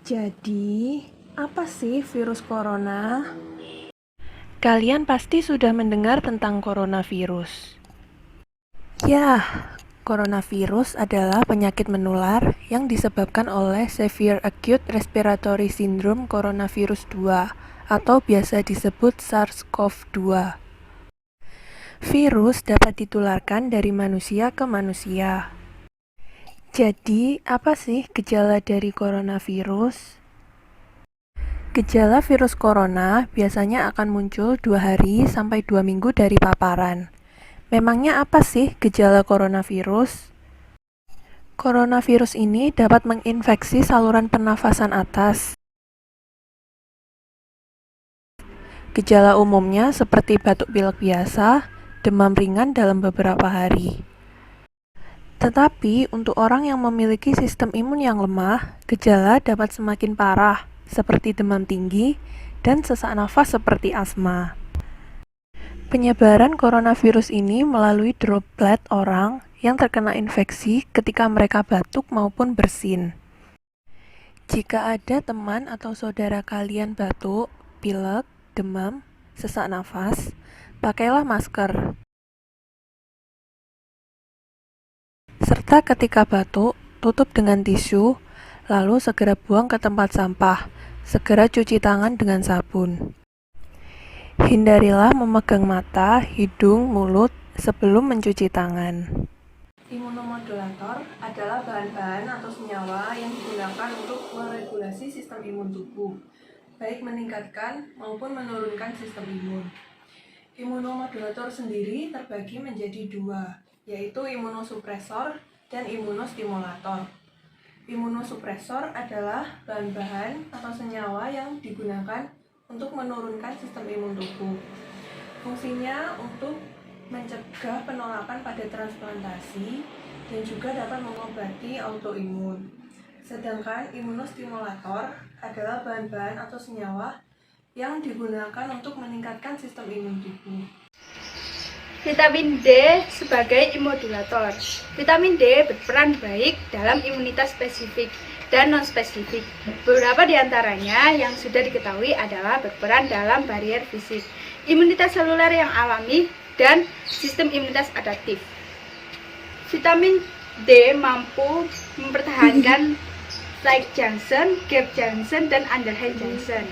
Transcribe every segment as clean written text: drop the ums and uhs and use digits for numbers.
Jadi, apa sih virus corona? Kalian pasti sudah mendengar tentang coronavirus. Ya, coronavirus adalah penyakit menular yang disebabkan oleh Severe Acute Respiratory Syndrome Coronavirus 2 atau biasa disebut SARS-CoV-2. Virus dapat ditularkan dari manusia ke manusia. Jadi, apa sih gejala dari coronavirus? Gejala virus corona biasanya akan muncul 2 hari sampai 2 minggu dari paparan. Memangnya apa sih gejala coronavirus? Coronavirus ini dapat menginfeksi saluran pernafasan atas. Gejala umumnya seperti batuk pilek biasa, demam ringan dalam beberapa hari. Tetapi untuk orang yang memiliki sistem imun yang lemah, gejala dapat semakin parah, seperti demam tinggi dan sesak nafas seperti asma. Penyebaran coronavirus ini melalui droplet orang yang terkena infeksi ketika mereka batuk maupun bersin. Jika ada teman atau saudara kalian batuk, pilek, demam, sesak nafas, pakailah masker. Serta ketika batuk, tutup dengan tisu, lalu segera buang ke tempat sampah. Segera cuci tangan dengan sabun. Hindarilah memegang mata, hidung, mulut sebelum mencuci tangan. Imunomodulator adalah bahan-bahan atau senyawa yang digunakan untuk meregulasi sistem imun tubuh, baik meningkatkan maupun menurunkan sistem imun. Imunomodulator sendiri terbagi menjadi 2, yaitu imunosupresor dan imunostimulator. Imunosupresor adalah bahan-bahan atau senyawa yang digunakan untuk menurunkan sistem imun tubuh. Fungsinya untuk mencegah penolakan pada transplantasi dan juga dapat mengobati autoimun. Sedangkan imunostimulator adalah bahan-bahan atau senyawa yang digunakan untuk meningkatkan sistem imun tubuh. Vitamin D sebagai imunomodulator. Vitamin D berperan baik dalam imunitas spesifik dan non-spesifik. Beberapa di antaranya yang sudah diketahui adalah berperan dalam barier fisik, imunitas seluler yang alami, dan sistem imunitas adaptif. Vitamin D mampu mempertahankan tight junction, gap junction, dan underhand junction.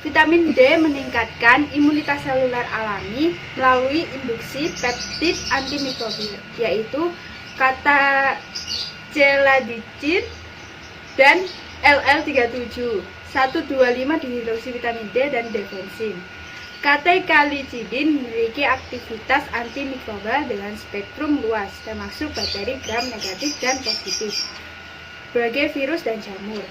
Vitamin D meningkatkan imunitas seluler alami melalui induksi peptid antimikrobial, yaitu kataceladicin dan LL37, 125 dihidroksi vitamin D dan defensin. Katekalicidin memiliki aktivitas antimikroba dengan spektrum luas, termasuk bakteri gram negatif dan positif, sebagai virus dan jamur.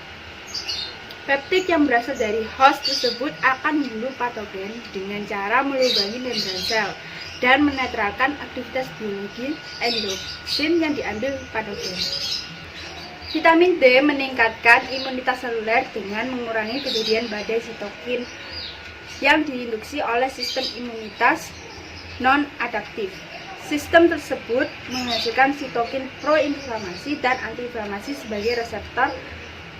Peptid yang berasal dari host tersebut akan membunuh patogen dengan cara melubangi membran sel dan menetralkan aktivitas biologi endokrin yang diambil patogen. Vitamin D meningkatkan imunitas seluler dengan mengurangi kejadian badai sitokin yang diinduksi oleh sistem imunitas non-adaptif. Sistem tersebut menghasilkan sitokin proinflamasi dan antiinflamasi sebagai reseptor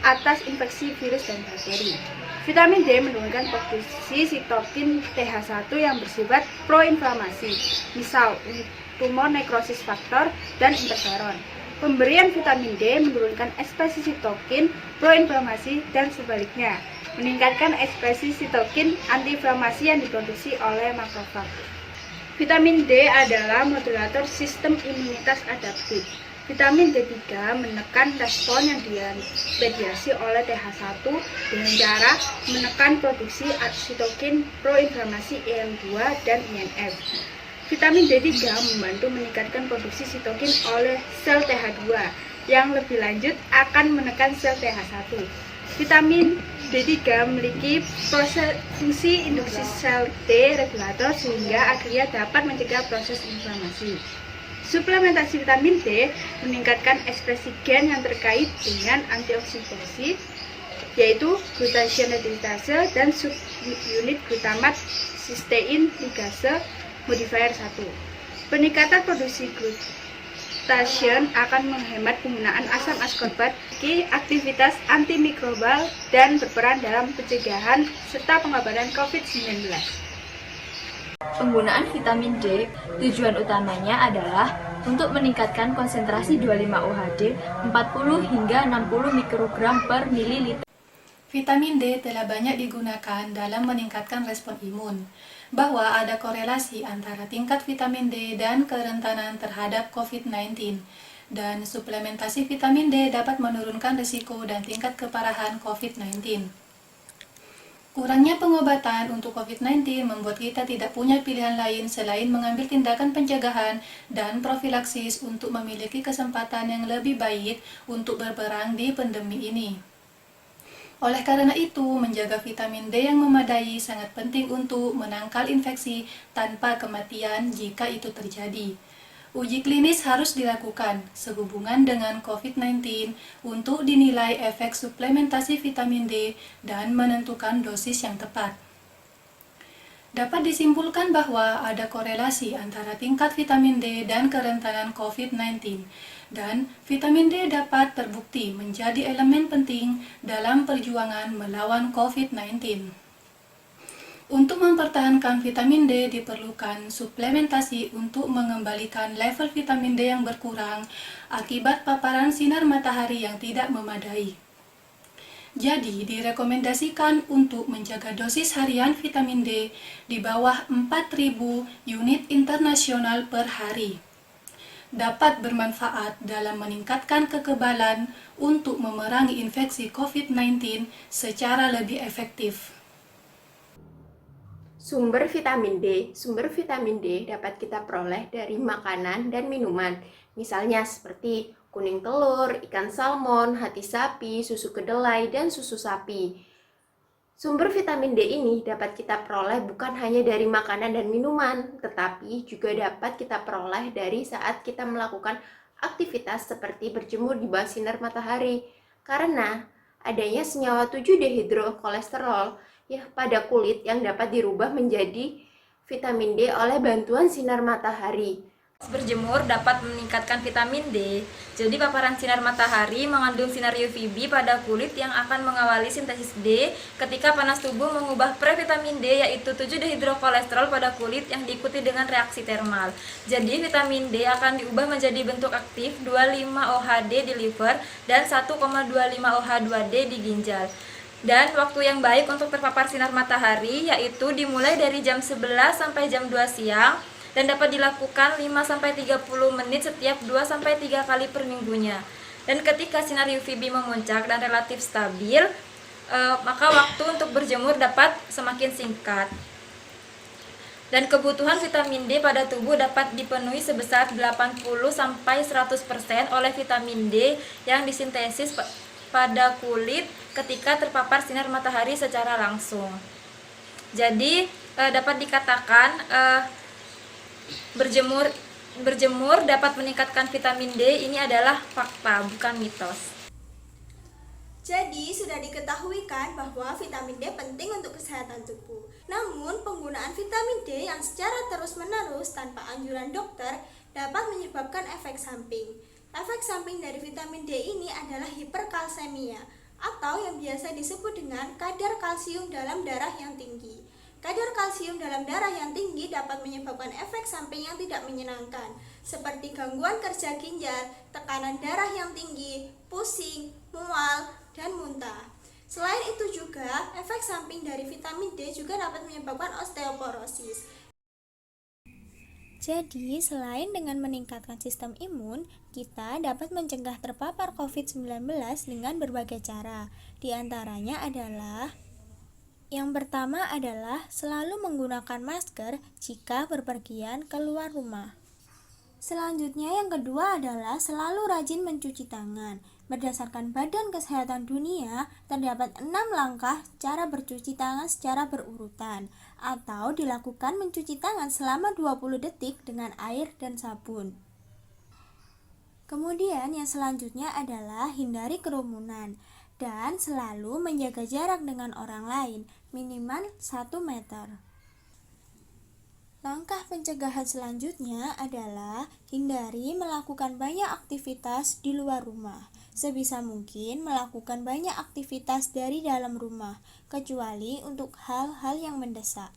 atas infeksi virus dan bakteri. Vitamin D menurunkan produksi sitokin TH1 yang bersifat proinflamasi, misal tumor nekrosis faktor dan interferon. Pemberian vitamin D menurunkan ekspresi sitokin proinflamasi dan sebaliknya, meningkatkan ekspresi sitokin antiinflamasi yang diproduksi oleh makrofag. Vitamin D adalah modulator sistem imunitas adaptif. Vitamin D3 menekan respon yang dimediasi oleh TH1 dengan cara menekan produksi sitokin proinflamasi IL-2 dan INF. Vitamin D3 membantu meningkatkan produksi sitokin oleh sel TH2, yang lebih lanjut akan menekan sel TH1. Vitamin D3 memiliki fungsi induksi sel T regulator sehingga akhirnya dapat mencegah proses inflamasi. Suplementasi vitamin D meningkatkan ekspresi gen yang terkait dengan antioksidasi, yaitu glutathione dan subunit glutamat cysteine ligase modifier 1. Peningkatan produksi fermentation akan menghemat penggunaan asam askorbat, aktivitas antimikrobal, dan berperan dalam pencegahan serta pengobatan COVID-19. Penggunaan vitamin D, tujuan utamanya adalah untuk meningkatkan konsentrasi 25-OHD 40 hingga 60 mikrogram per mililiter. Vitamin D telah banyak digunakan dalam meningkatkan respon imun, bahwa ada korelasi antara tingkat vitamin D dan kerentanan terhadap COVID-19, dan suplementasi vitamin D dapat menurunkan risiko dan tingkat keparahan COVID-19. Kurangnya pengobatan untuk COVID-19 membuat kita tidak punya pilihan lain selain mengambil tindakan pencegahan dan profilaksis untuk memiliki kesempatan yang lebih baik untuk berperang di pandemi ini. Oleh karena itu, menjaga vitamin D yang memadai sangat penting untuk menangkal infeksi tanpa kematian jika itu terjadi. Uji klinis harus dilakukan sehubungan dengan COVID-19 untuk dinilai efek suplementasi vitamin D dan menentukan dosis yang tepat. Dapat disimpulkan bahwa ada korelasi antara tingkat vitamin D dan kerentanan COVID-19, dan vitamin D dapat terbukti menjadi elemen penting dalam perjuangan melawan COVID-19. Untuk mempertahankan vitamin D diperlukan suplementasi untuk mengembalikan level vitamin D yang berkurang akibat paparan sinar matahari yang tidak memadai. Jadi, direkomendasikan untuk menjaga dosis harian vitamin D di bawah 4.000 unit internasional per hari. Dapat bermanfaat dalam meningkatkan kekebalan untuk memerangi infeksi COVID-19 secara lebih efektif. Sumber vitamin D dapat kita peroleh dari makanan dan minuman, misalnya seperti kuning telur, ikan salmon, hati sapi, susu kedelai, dan susu sapi. Sumber vitamin D ini dapat kita peroleh bukan hanya dari makanan dan minuman, tetapi juga dapat kita peroleh dari saat kita melakukan aktivitas seperti berjemur di bawah sinar matahari, karena adanya senyawa 7-dehidrokolesterol pada kulit yang dapat dirubah menjadi vitamin D oleh bantuan sinar matahari. Berjemur dapat meningkatkan vitamin D. Jadi paparan sinar matahari mengandung sinar UVB pada kulit yang akan mengawali sintesis D ketika panas tubuh mengubah previtamin D yaitu 7-dehidrokolesterol pada kulit yang diikuti dengan reaksi termal. Jadi vitamin D akan diubah menjadi bentuk aktif 25-OHD di liver dan 1,25-OH2D di ginjal. Dan waktu yang baik untuk terpapar sinar matahari yaitu dimulai dari jam 11 sampai jam 2 siang dan dapat dilakukan 5-30 menit setiap 2-3 kali per minggunya. Dan ketika sinar UVB memuncak dan relatif stabil, maka waktu untuk berjemur dapat semakin singkat. Dan kebutuhan vitamin D pada tubuh dapat dipenuhi sebesar 80-100% oleh vitamin D yang disintesis pada kulit ketika terpapar sinar matahari secara langsung. Jadi dapat dikatakan berjemur dapat meningkatkan vitamin D ini adalah fakta, bukan mitos. Jadi sudah diketahui kan bahwa vitamin D penting untuk kesehatan tubuh. Namun penggunaan vitamin D yang secara terus-menerus tanpa anjuran dokter dapat menyebabkan efek samping. Efek samping dari vitamin D ini adalah hiperkalsemia atau yang biasa disebut dengan kadar kalsium dalam darah yang tinggi. Kadar kalsium dalam darah yang tinggi dapat menyebabkan efek samping yang tidak menyenangkan, seperti gangguan kerja ginjal, tekanan darah yang tinggi, pusing, mual, dan muntah. Selain itu juga, efek samping dari vitamin D juga dapat menyebabkan osteoporosis. Jadi, selain dengan meningkatkan sistem imun, kita dapat mencegah terpapar COVID-19 dengan berbagai cara. Di antaranya adalah yang pertama adalah selalu menggunakan masker jika berpergian keluar rumah. Selanjutnya yang kedua adalah selalu rajin mencuci tangan. Berdasarkan Badan Kesehatan Dunia, terdapat 6 langkah cara bercuci tangan secara berurutan, atau dilakukan mencuci tangan selama 20 detik dengan air dan sabun. Kemudian yang selanjutnya adalah hindari kerumunan, dan selalu menjaga jarak dengan orang lain, minimal 1 meter. Langkah pencegahan selanjutnya adalah hindari melakukan banyak aktivitas di luar rumah. Sebisa mungkin melakukan banyak aktivitas dari dalam rumah, kecuali untuk hal-hal yang mendesak.